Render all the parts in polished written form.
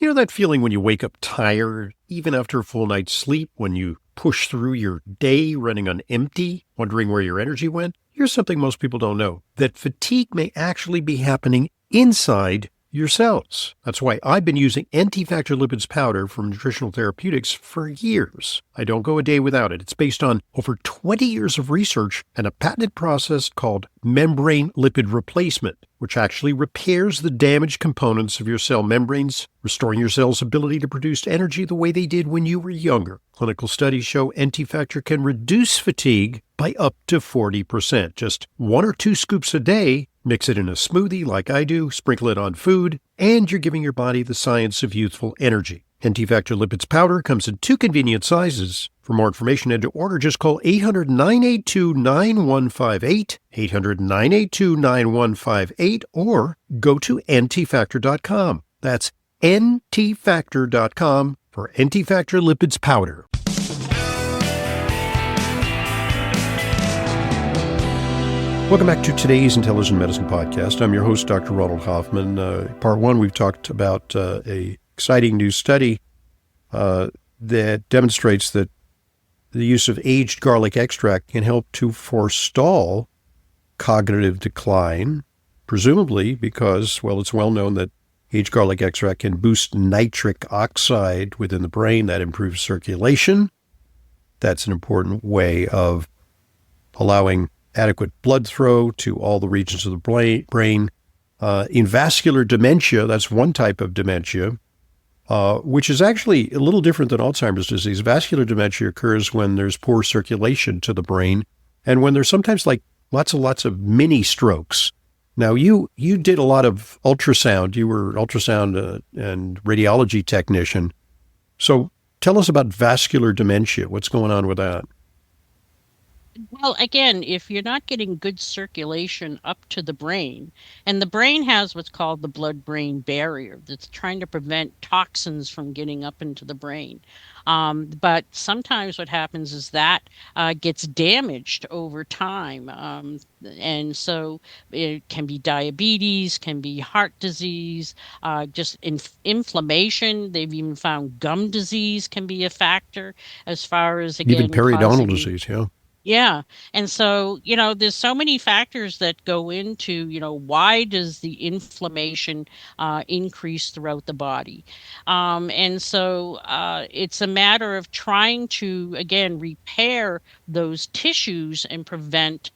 You know that feeling when you wake up tired, even after a full night's sleep, when you push through your day running on empty, wondering where your energy went? Here's something most people don't know, that fatigue may actually be happening inside your cells. That's why I've been using anti-factor lipids powder from Nutritional Therapeutics for years. I don't go a day without it. It's based on over 20 years of research and a patented process called membrane lipid replacement, which actually repairs the damaged components of your cell membranes, restoring your cell's ability to produce energy the way they did when you were younger. Clinical studies show anti-factor can reduce fatigue by up to 40%. Just 1 or 2 scoops a day. Mix it in a smoothie like I do, sprinkle it on food, and you're giving your body the science of youthful energy. Anti-Factor Lipids Powder comes in 2 convenient sizes. For more information and to order, just call 800-982-9158, 800-982-9158, or go to antifactor.com. That's antifactor.com for Anti-Factor Lipids Powder. Welcome back to today's Intelligent Medicine Podcast. I'm your host, Dr. Ronald Hoffman. Part 1, we've talked about a exciting new study that demonstrates that the use of aged garlic extract can help to forestall cognitive decline, presumably because, well, it's well known that aged garlic extract can boost nitric oxide within the brain. That improves circulation. That's an important way of allowing adequate blood flow to all the regions of the brain. In vascular dementia, that's one type of dementia, which is actually a little different than Alzheimer's disease. Vascular dementia occurs when there's poor circulation to the brain and when there's sometimes like lots of mini strokes. Now, you did a lot of ultrasound. You were ultrasound and radiology technician. So tell us about vascular dementia. What's going on with that? Well, again, if you're not getting good circulation up to the brain, and the brain has what's called the blood-brain barrier that's trying to prevent toxins from getting up into the brain. But sometimes what happens is that gets damaged over time. And so it can be diabetes, can be heart disease, just inflammation. They've even found gum disease can be a factor as far as, Even again, periodontal causing. disease, yeah. Yeah. And so, there's so many factors that go into, why does the inflammation increase throughout the body? And so it's a matter of trying to, again, repair those tissues and prevent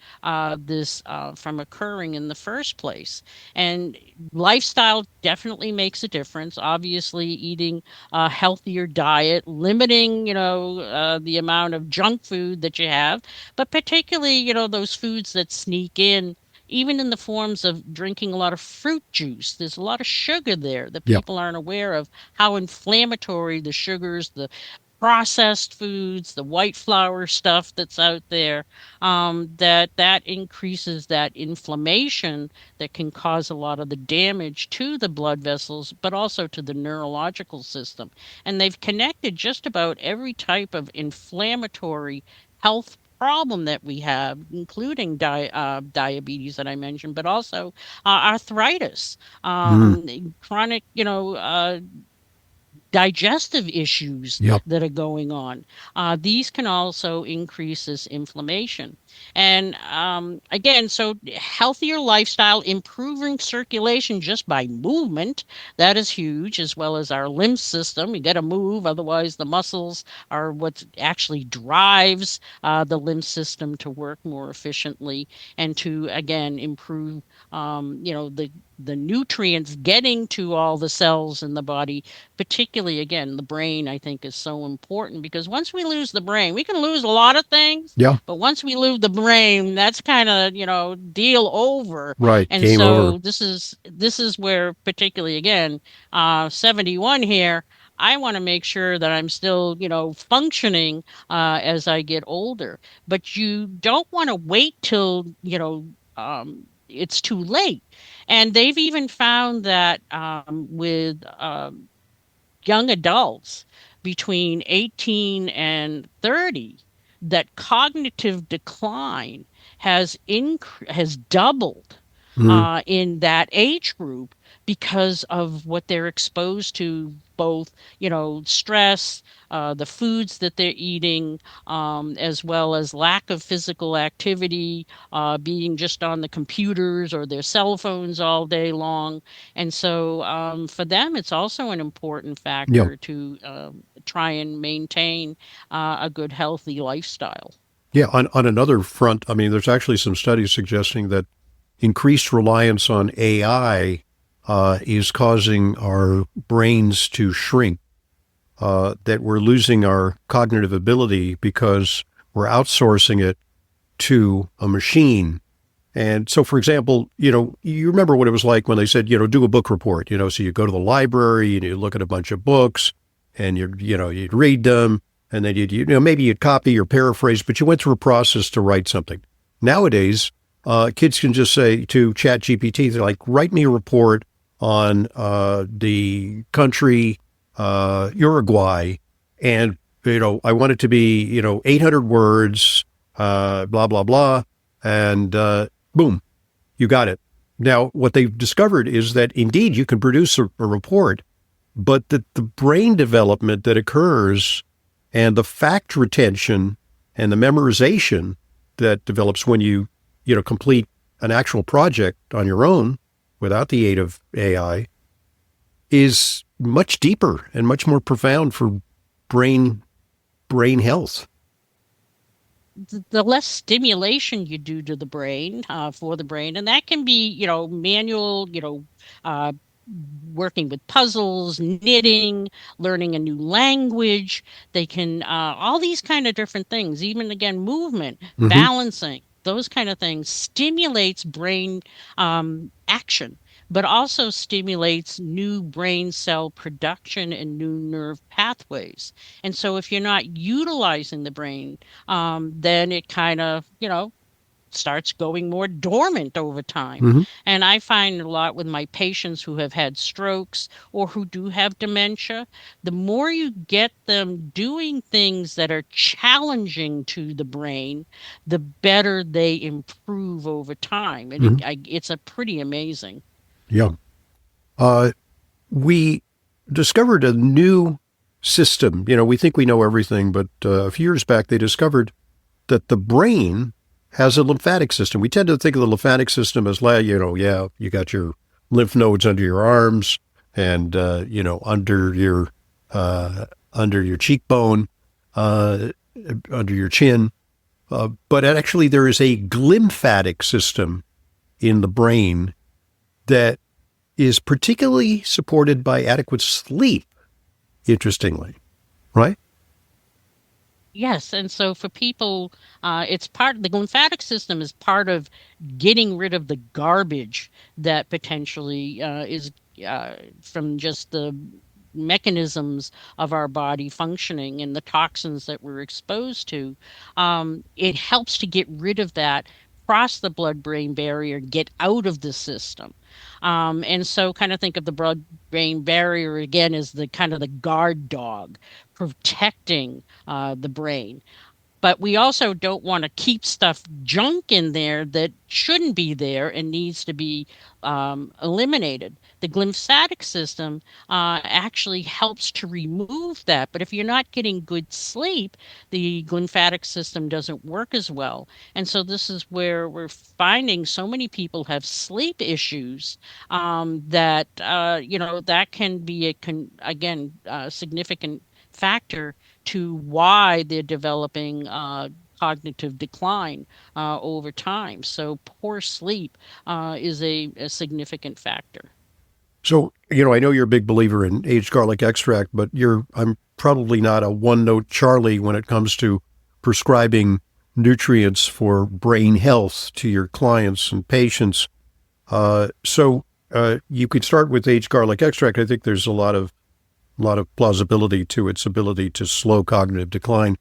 this from occurring in the first place. And lifestyle definitely makes a difference. Obviously, eating a healthier diet, limiting, the amount of junk food that you have, but particularly, those foods that sneak in, even in the forms of drinking a lot of fruit juice. There's a lot of sugar there that Yep. people aren't aware of how inflammatory the sugars, the processed foods, the white flour stuff that's out there, that increases that inflammation that can cause a lot of the damage to the blood vessels, but also to the neurological system. And they've connected just about every type of inflammatory health problem that we have, including diabetes that I mentioned, but also arthritis, Mm. chronic, digestive issues Yep. that are going on. These can also increase this inflammation. And again, so healthier lifestyle, improving circulation just by movement, that is huge, as well as our lymph system. You got to move, otherwise, the muscles are what actually drives the lymph system to work more efficiently and to, again, improve, the nutrients getting to all the cells in the body, particularly again the brain. I think is so important because once we lose the brain, we can lose a lot of things, Yeah. but once we lose the brain, that's kind of, deal over. Right. And Game over. so this is where, particularly again, 71 here, I want to make sure that I'm still, functioning as I get older. But you don't want to wait till, it's too late. And they've even found that with young adults between 18 and 30, that cognitive decline has doubled Mm. in that age group because of what they're exposed to both, stress, the foods that they're eating, as well as lack of physical activity, being just on the computers or their cell phones all day long. And so for them, it's also an important Yeah. factor to try and maintain a good, healthy lifestyle. Yeah. On another front, I mean, there's actually some studies suggesting that increased reliance on AI is causing our brains to shrink, that we're losing our cognitive ability because we're outsourcing it to a machine. And so, for example, you remember what it was like when they said, do a book report, so you go to the library and you look at a bunch of books and you'd read them and then maybe you'd copy or paraphrase, but you went through a process to write something. Nowadays, kids can just say to ChatGPT, they're like, write me a report on the country, Uruguay, and, I want it to be, 800 words, blah, blah, blah. And boom, you got it. Now, what they've discovered is that indeed you can produce a report, but that the brain development that occurs and the fact retention and the memorization that develops when you complete an actual project on your own without the aid of AI is much deeper and much more profound for brain health. The less stimulation you do to the brain, for the brain, and that can be, manual, uh, working with puzzles, knitting, learning a new language. They can, all these kind of different things, even again, movement, Mm-hmm. balancing, those kind of things stimulates brain action, but also stimulates new brain cell production and new nerve pathways. And so if you're not utilizing the brain, then it kind of, starts going more dormant over time. Mm-hmm. And I find a lot with my patients who have had strokes or who do have dementia, the more you get them doing things that are challenging to the brain, the better they improve over time. And Mm-hmm. it's a pretty amazing. Yeah. Uh, we discovered a new system. We think we know everything, but a few years back they discovered that the brain has a lymphatic system. We tend to think of the lymphatic system as, you got your lymph nodes under your arms and, under your cheekbone, uh, under your chin. But actually, there is a glymphatic system in the brain that is particularly supported by adequate sleep, interestingly, right? Yes, and so for people, it's part the lymphatic system is part of getting rid of the garbage that potentially is from just the mechanisms of our body functioning and the toxins that we're exposed to. It helps to get rid of that, cross the blood-brain barrier, get out of the system. And so kind of think of the blood-brain barrier again as the kind of the guard dog protecting the brain. But we also don't want to keep stuff junk in there that shouldn't be there and needs to be eliminated. The glymphatic system actually helps to remove that. But if you're not getting good sleep, the glymphatic system doesn't work as well. And so this is where we're finding so many people have sleep issues, that, that can be again, significant factor to why they're developing cognitive decline over time. So poor sleep is a significant factor. So, I know you're a big believer in aged garlic extract, but I'm probably not a one-note Charlie when it comes to prescribing nutrients for brain health to your clients and patients. So you could start with aged garlic extract. I think there's a lot of plausibility to its ability to slow cognitive decline.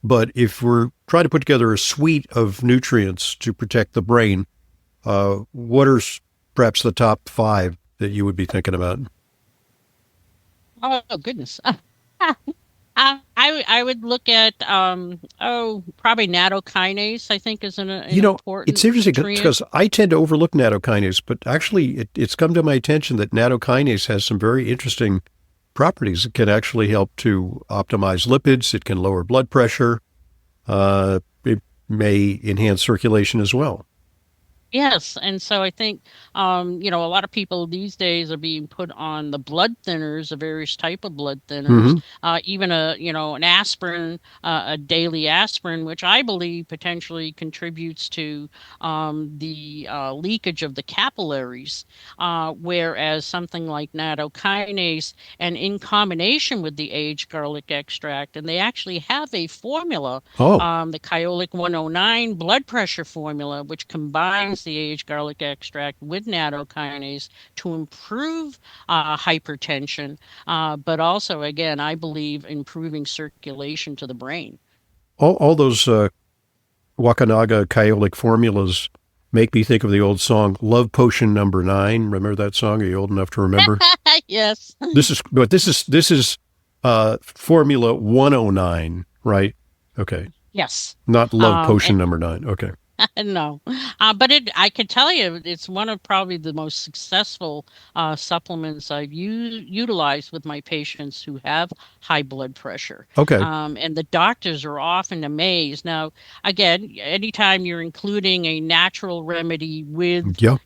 But if we're trying to put together a suite of nutrients to protect the brain, what are perhaps the top 5 that you would be thinking about? Oh goodness. I would look at probably nattokinase. I think is an It's important interesting nutrient. because I tend to overlook nattokinase, but actually it's come to my attention that nattokinase has some very interesting properties. It can actually help to optimize lipids. It can lower blood pressure. It may enhance circulation as well. Yes, and so I think, a lot of people these days are being put on the blood thinners, a various type of blood thinners, Hmm. even an aspirin, a daily aspirin, which I believe potentially contributes to the leakage of the capillaries, whereas something like nattokinase, and in combination with the aged garlic extract, and they actually have a formula, Oh, the Kyolic 109 blood pressure formula, which combines the aged garlic extract with nattokinase to improve hypertension, but also, again, I believe improving circulation to the brain. all those Wakanaga Kyolic formulas make me think of the old song "Love Potion Number 9." Remember that song? Are you old enough to remember? Yes. This is Formula 109, right? Okay, Yes. not Love And Potion Number 9. Okay. no, but I can tell you, it's one of probably the most successful supplements I've utilized with my patients who have high blood pressure. Okay. And the doctors are often amazed. Now, again, anytime you're including a natural remedy with, Yeah.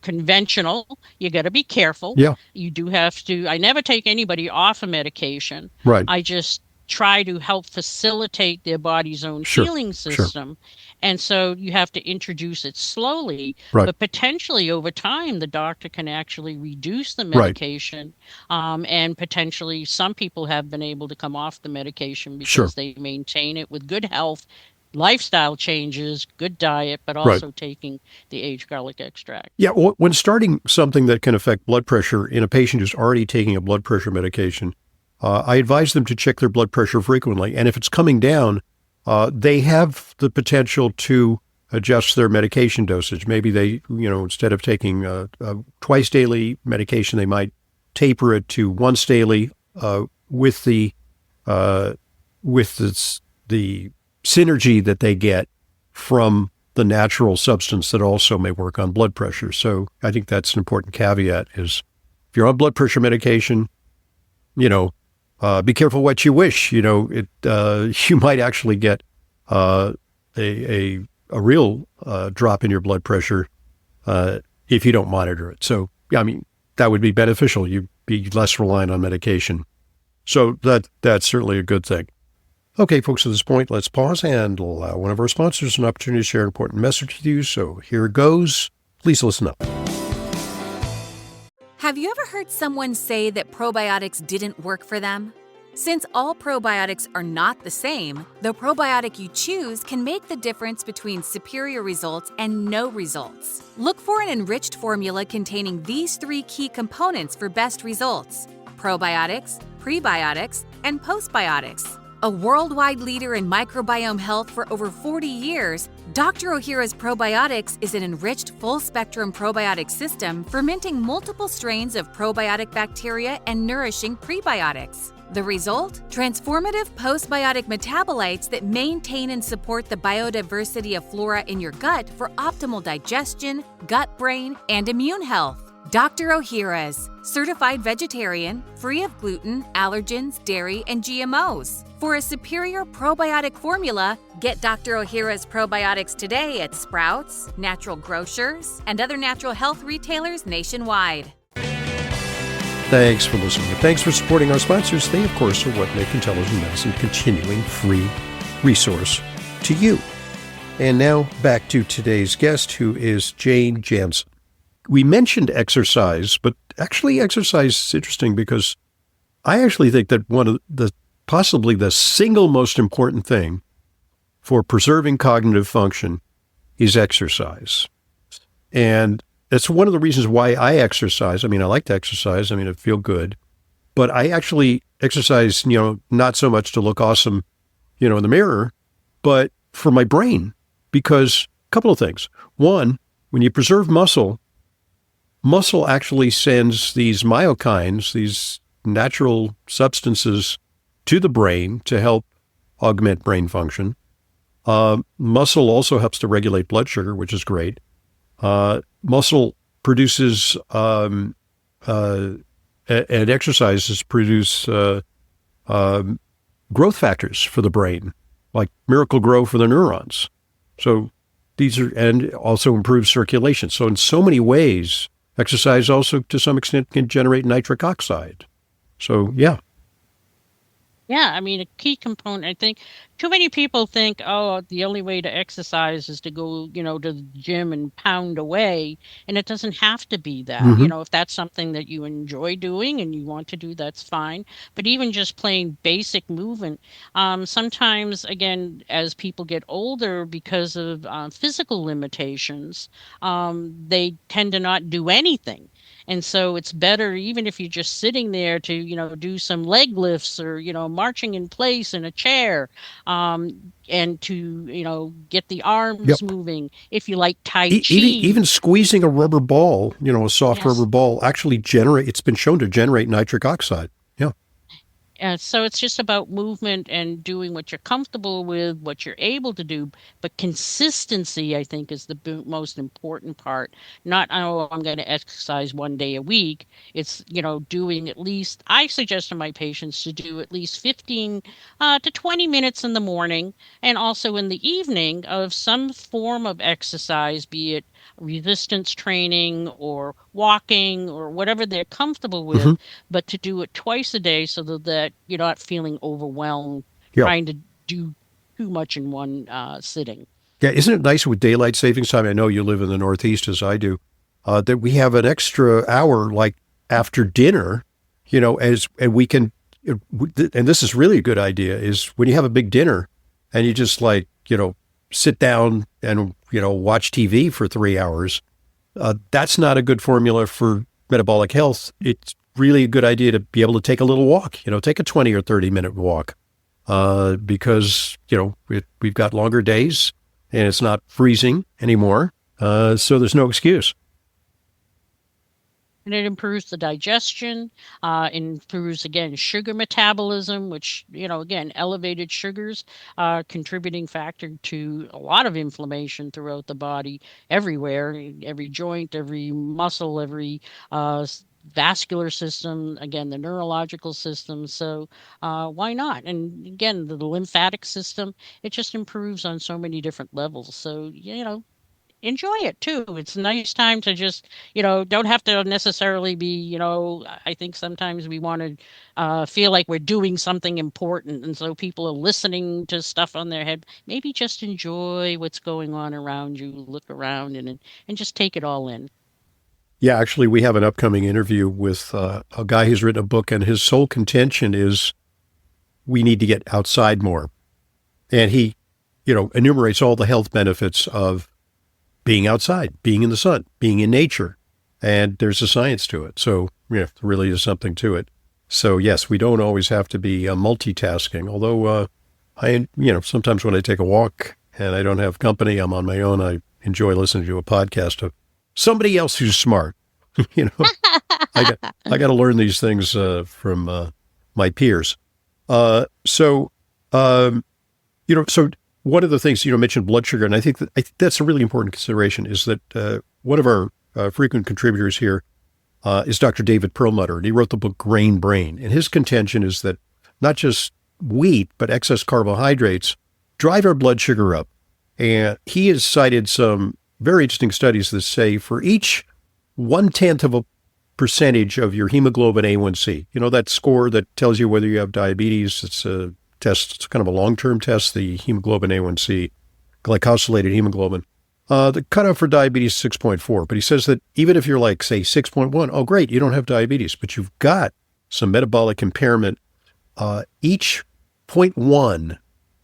conventional, you got to be careful. Yeah. You do have to. I never take anybody off a medication. Right. I just try to help facilitate their body's own Sure. healing Sure. system. And so you have to introduce it slowly, Right. but potentially over time, the doctor can actually reduce the Right. medication. And potentially, some people have been able to come off the medication Sure. because they maintain it with good health, lifestyle changes, good diet, but Right. also taking the aged garlic extract. Yeah. When starting something that can affect blood pressure in a patient who's already taking a blood pressure medication, I advise them to check their blood pressure frequently. And if it's coming down, they have the potential to adjust their medication dosage. Maybe they, instead of taking twice daily medication, they might taper it to once daily with the the synergy that they get from the natural substance that also may work on blood pressure. So I think that's an important caveat: is if you're on blood pressure medication, be careful what you wish. You might actually get a real drop in your blood pressure if you don't monitor it. So, I mean, that would be beneficial. You'd be less reliant on medication. So that's certainly a good thing. Okay, folks, at this point, let's pause and allow one of our sponsors an opportunity to share an important message with you. So here it goes. Please listen up. Have you ever heard someone say that probiotics didn't work for them? Since all probiotics are not the same, the probiotic you choose can make the difference between superior results and no results. Look for an enriched formula containing these 3 key components for best results: probiotics, prebiotics, and postbiotics. A worldwide leader in microbiome health for over 40 years, Dr. Ohhira's Probiotics is an enriched full-spectrum probiotic system fermenting multiple strains of probiotic bacteria and nourishing prebiotics. The result? Transformative postbiotic metabolites that maintain and support the biodiversity of flora in your gut for optimal digestion, gut-brain, and immune health. Dr. Ohhira's, certified vegetarian, free of gluten, allergens, dairy, and GMOs. For a superior probiotic formula, get Dr. Ohhira's probiotics today at Sprouts, Natural Grocers, and other natural health retailers nationwide. Thanks for listening, and thanks for supporting our sponsors. They, of course, are what make Intelligent Medicine a continuing free resource to you. And now back to today's guest, who is Jane Jansen. We mentioned exercise, but actually exercise is interesting because I actually think that one of the possibly the single most important thing for preserving cognitive function is exercise. And that's one of the reasons why I exercise. I mean, I like to exercise. I mean, I feel good. But I actually exercise, not so much to look awesome, in the mirror, but for my brain. Because a couple of things. One, when you preserve muscle actually sends these myokines, these natural substances, to the brain to help augment brain function. Muscle also helps to regulate blood sugar, which is great. Muscle produces and exercises produce um, growth factors for the brain, like miracle grow for the neurons. So these are, and also improve circulation. So in so many ways, exercise also to some extent can generate nitric oxide. So yeah. Yeah, I mean, a key component, I think too many people think, oh, the only way to exercise is to go, to the gym and pound away. And it doesn't have to be that. Mm-hmm. If that's something that you enjoy doing and you want to do, that's fine. But even just plain basic movement, sometimes, again, as people get older, because of physical limitations, they tend to not do anything. And so it's better, even if you're just sitting there, to, do some leg lifts or, marching in place in a chair, and to, get the arms Yep. moving. If you like Tai Even Chi, squeezing a rubber ball, a soft rubber yes. ball, actually generate. It's been shown to generate nitric oxide. Yeah. So it's just about movement and doing what you're comfortable with, what you're able to do. But consistency, I think, is the most important part. Not, oh, I'm going to exercise 1 day a week. It's, doing at least, I suggest to my patients to do at least 15 to 20 minutes in the morning and also in the evening of some form of exercise, be it resistance training or walking or whatever they're comfortable with, Mm-hmm. but to do it twice a day so that you're not feeling overwhelmed Yeah. trying to do too much in one sitting. Yeah. Isn't it nice with daylight savings time? I know you live in the Northeast as I do, that we have an extra hour, like after dinner, and we can, and this is really a good idea, is when you have a big dinner and you just like, sit down and, watch TV for 3 hours. That's not a good formula for metabolic health. It's really a good idea to be able to take a little walk, take a 20 or 30-minute walk, because, we've got longer days and it's not freezing anymore. So there's no excuse. And it improves the digestion, improves, again, sugar metabolism, which, again, elevated sugars are contributing factor to a lot of inflammation throughout the body, everywhere, every joint, every muscle, every vascular system, again, the neurological system. So why not? And again, the lymphatic system, it just improves on so many different levels. So, enjoy it too. It's a nice time to just, don't have to necessarily be, I think sometimes we want to feel like we're doing something important. And so people are listening to stuff on their head. Maybe just enjoy what's going on around you, look around and just take it all in. Yeah, actually, we have an upcoming interview with a guy who's written a book, and his sole contention is we need to get outside more. And he, enumerates all the health benefits of being outside, being in the sun, being in nature. And there's a science to it. So, there really is something to it. So, yes, we don't always have to be multitasking. Although sometimes when I take a walk and I don't have company, I'm on my own, I enjoy listening to a podcast of somebody else who's smart. you know, I got to learn these things from my peers. So, so one of the things, mentioned blood sugar, and I think that's a really important consideration, is that one of our frequent contributors here is Dr. David Perlmutter, and he wrote the book Grain Brain. And his contention is that not just wheat, but excess carbohydrates drive our blood sugar up. And he has cited some very interesting studies that say for each 1/10 of a percentage of your hemoglobin A1C, that score that tells you whether you have diabetes, it's a test, it's kind of a long-term test, the hemoglobin A1C, glycosylated hemoglobin. The cutoff for diabetes is 6.4, but he says that even if you're like, say, 6.1, oh, great, you don't have diabetes, but you've got some metabolic impairment. Each 0.1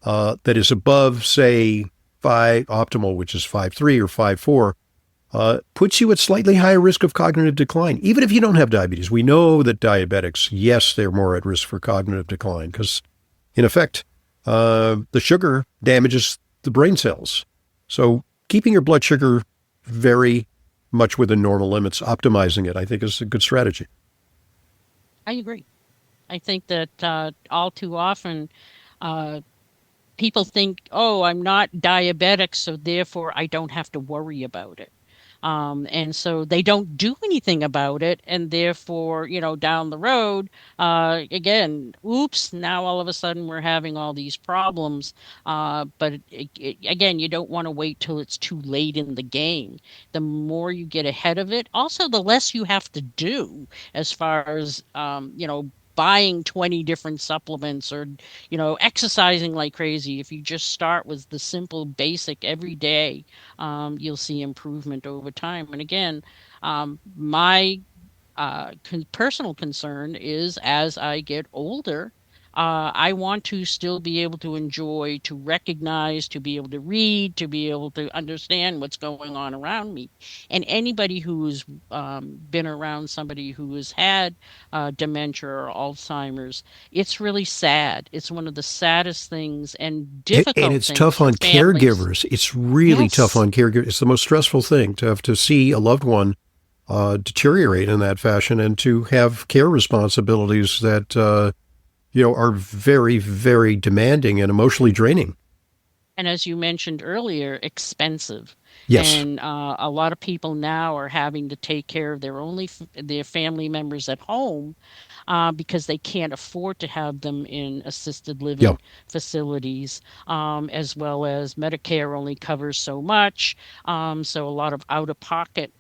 that is above, say, 5 optimal, which is 5.3 or 5.4, puts you at slightly higher risk of cognitive decline, even if you don't have diabetes. We know that diabetics, yes, they're more at risk for cognitive decline because, in effect, the sugar damages the brain cells. So keeping your blood sugar very much within normal limits, optimizing it, I think is a good strategy. I agree. I think that all too often uh, people think, oh, I'm not diabetic, so therefore I don't have to worry about it. And so they don't do anything about it. And therefore, down the road, again, oops, now all of a sudden we're having all these problems. But again, you don't want to wait till it's too late in the game. The more you get ahead of it, also the less you have to do as far as, buying 20 different supplements or exercising like crazy. If you just start with the simple basic every day, you'll see improvement over time. And again, my personal concern is as I get older, I want to still be able to enjoy, to recognize, to be able to read, to be able to understand what's going on around me. And anybody who's been around somebody who has had dementia or Alzheimer's, it's really sad. It's one of the saddest things and And difficult it's things tough for on families. caregivers. It's really tough Yes. on caregivers. It's the most stressful thing to have to see a loved one deteriorate in that fashion and to have care responsibilities that, are very, very demanding and emotionally draining. And as you mentioned earlier, expensive. Yes. And a lot of people now are having to take care of their family members at home because they can't afford to have them in assisted Yeah. living facilities, as well as Medicare only covers so much. So a lot of out of pocket,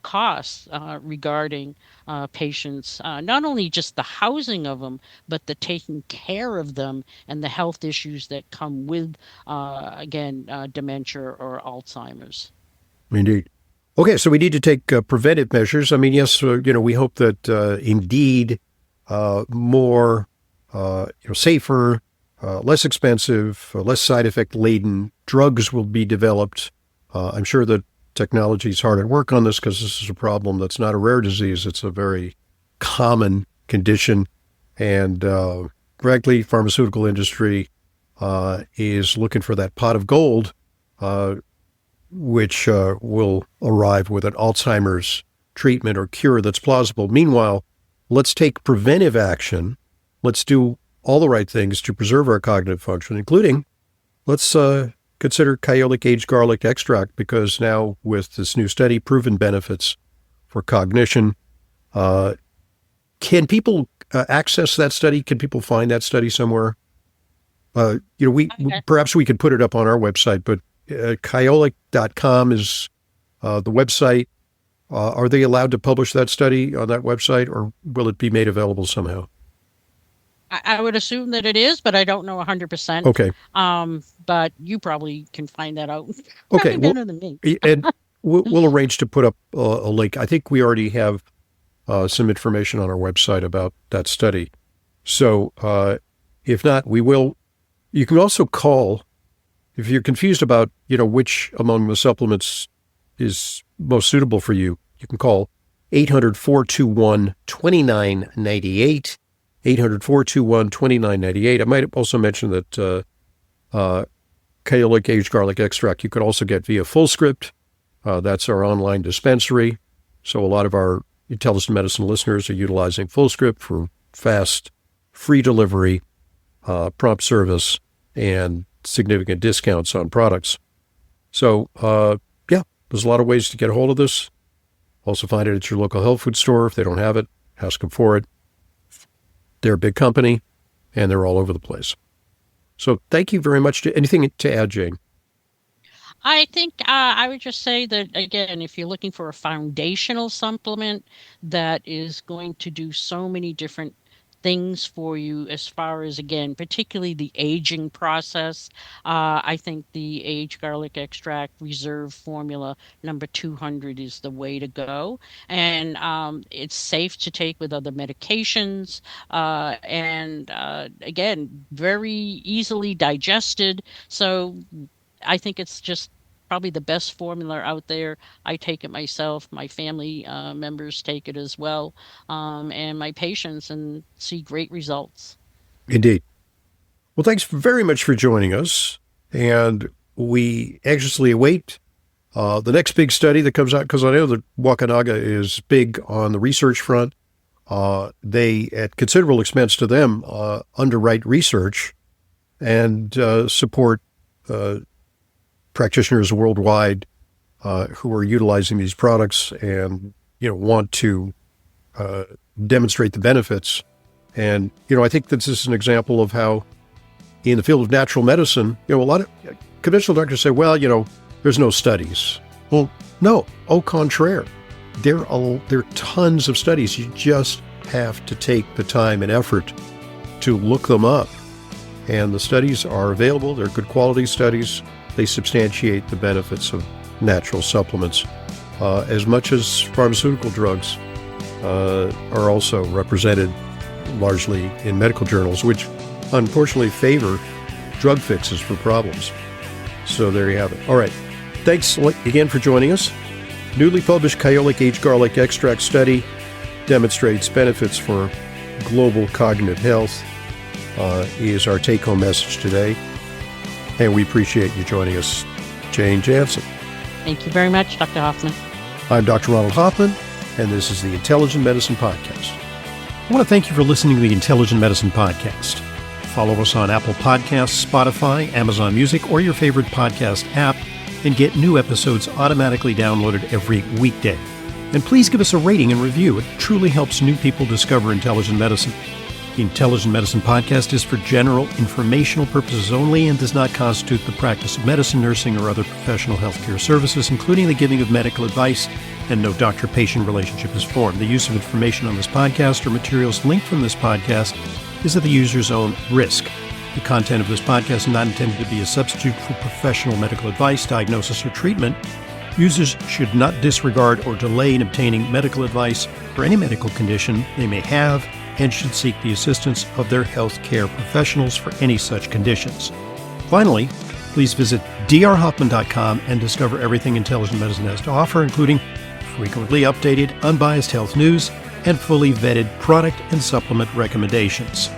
costs regarding patients, not only just the housing of them, but the taking care of them and the health issues that come with, again, dementia or Alzheimer's. Indeed. Okay, so we need to take preventive measures. I mean, yes, we hope that indeed more, safer, less expensive, less side effect laden drugs will be developed. I'm sure that technology is hard at work on this because this is a problem that's not a rare disease. It's a very common condition. And frankly, pharmaceutical industry is looking for that pot of gold, which will arrive with an Alzheimer's treatment or cure that's plausible. Meanwhile, let's take preventive action. Let's do all the right things to preserve our cognitive function, including let's consider Kyolic aged garlic extract, because now with this new study, proven benefits for cognition. Can people access that study? Can people find that study somewhere? Okay. Perhaps we could put it up on our website, but Kyolic.com is the website. Are they allowed to publish that study on that website, or will it be made available somehow? I would assume that it is, but I don't know 100%. Okay. But you probably can find that out Okay. probably Well, better than me. and we'll arrange to put up a link. I think we already have some information on our website about that study. So if not, we will. You can also call if you're confused about, which among the supplements is most suitable for you. You can call 800-421-2998. 800-421-2998. I might also mention that Kyolic aged garlic extract you could also get via Fullscript. That's our online dispensary. So a lot of our intelligent medicine listeners are utilizing Fullscript for fast, free delivery, prompt service, and significant discounts on products. So, there's a lot of ways to get a hold of this. Also find it at your local health food store. If they don't have it, ask them for it. They're a big company, and they're all over the place. So thank you very much. Anything to add, Jane? I think I would just say that, again, if you're looking for a foundational supplement that is going to do so many different things for you as far as, again, particularly the aging process, I think the aged garlic extract reserve formula number 200 is the way to go. And it's safe to take with other medications. And again, very easily digested. So I think it's just probably the best formula out there. I take it myself. My family members take it as well, and my patients, and see great results. Indeed. Well, thanks very much for joining us. And we anxiously await the next big study that comes out, because I know that Wakanaga is big on the research front. They, at considerable expense to them, underwrite research and support practitioners worldwide who are utilizing these products and, want to demonstrate the benefits. And, I think this is an example of how in the field of natural medicine, a lot of conventional doctors say, well, there's no studies. Well, no, au contraire. There are tons of studies. You just have to take the time and effort to look them up. And the studies are available. They're good quality studies. They substantiate the benefits of natural supplements as much as pharmaceutical drugs are also represented largely in medical journals, which unfortunately favor drug fixes for problems. So there you have it. All right. Thanks again for joining us. Newly published Kyolic Aged Garlic Extract study demonstrates benefits for global cognitive health is our take-home message today. And we appreciate you joining us, Jane Jansen. Thank you very much, Dr. Hoffman. I'm Dr. Ronald Hoffman, and this is the Intelligent Medicine Podcast. I want to thank you for listening to the Intelligent Medicine Podcast. Follow us on Apple Podcasts, Spotify, Amazon Music, or your favorite podcast app, and get new episodes automatically downloaded every weekday. And please give us a rating and review. It truly helps new people discover intelligent medicine. The Intelligent Medicine Podcast is for general informational purposes only and does not constitute the practice of medicine, nursing, or other professional healthcare services, including the giving of medical advice, and no doctor-patient relationship is formed. The use of information on this podcast or materials linked from this podcast is at the user's own risk. The content of this podcast is not intended to be a substitute for professional medical advice, diagnosis, or treatment. Users should not disregard or delay in obtaining medical advice for any medical condition they may have and should seek the assistance of their healthcare professionals for any such conditions. Finally, please visit drhoffman.com and discover everything intelligent medicine has to offer, including frequently updated, unbiased health news and fully vetted product and supplement recommendations.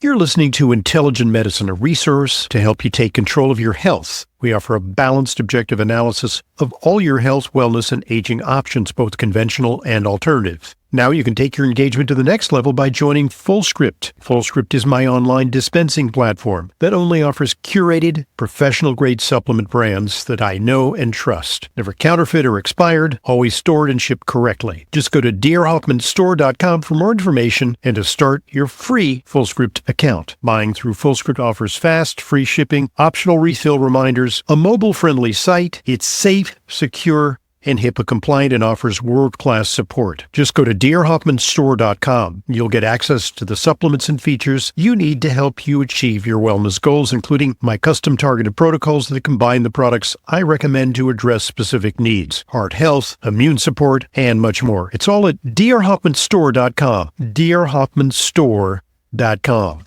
You're listening to Intelligent Medicine, a resource to help you take control of your health. We offer a balanced, objective analysis of all your health, wellness, and aging options, both conventional and alternative. Now you can take your engagement to the next level by joining FullScript. FullScript is my online dispensing platform that only offers curated, professional-grade supplement brands that I know and trust. Never counterfeit or expired, always stored and shipped correctly. Just go to drhoffmanstore.com for more information and to start your free FullScript account. Buying through FullScript offers fast, free shipping, optional refill reminders, a mobile-friendly site. It's safe, secure, and HIPAA compliant and offers world-class support. Just go to drhoffmanstore.com. You'll get access to the supplements and features you need to help you achieve your wellness goals, including my custom targeted protocols that combine the products I recommend to address specific needs, heart health, immune support, and much more. It's all at drhoffmanstore.com. drhoffmanstore.com.